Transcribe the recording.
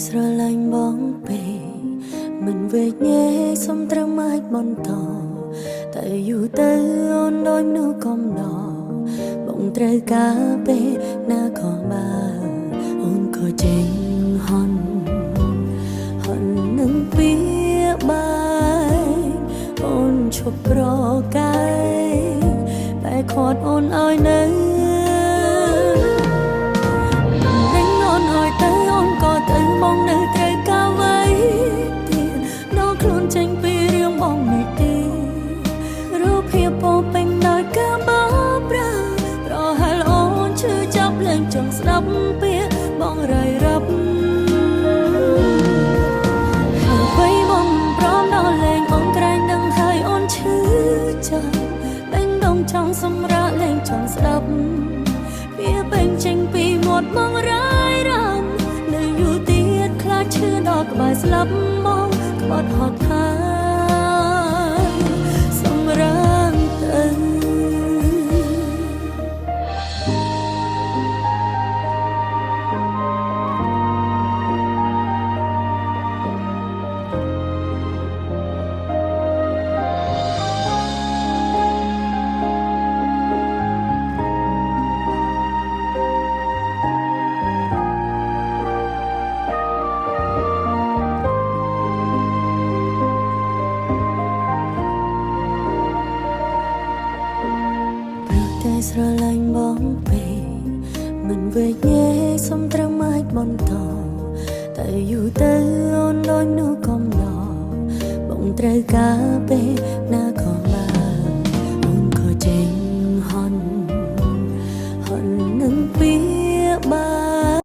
ស្រឡាញ់បងពេកមិនវេកញែកសុំត្រឹមអាចបន្តតែយូរទៅអូនដូចមនុស្សកំដរបងត្រូវការពេលណាក៏បានអូនក៏ចេញហន់នឹងពីបាយអូនឈប់ប្រកែកតែខាត់អូនឲ្យនៅបងនៅត្រូវការໄว้ទៀតដល់ខ្លួនចេញពីរឿងបងនេះទេរូបភាពពោពេញដោយការបោកប្រាស់ប្រហែលអូនឈឺចាប់លែងចង់ស្ដាប់ពាក្យបងរាយរាប់ហើយបងព្រមដល់លែងអូនក្រែងដឹងហើយអូនឈឺចាប់បេះដូងចង់សម្រាកលែងចង់ស្ដាប់វាពេញចេញពីមាត់បងរាយរាប់ឈឺដល់ក្បែរស្លាប់មកក្បត់ហត់ហើយសម្រាប់ទៅស្រឡាញ់បងពេកមិនវេកញែកសុំត្រឹមអាចបន្តតែយូរទៅអូនដូចមនុស្សកំដរបងត្រូវការ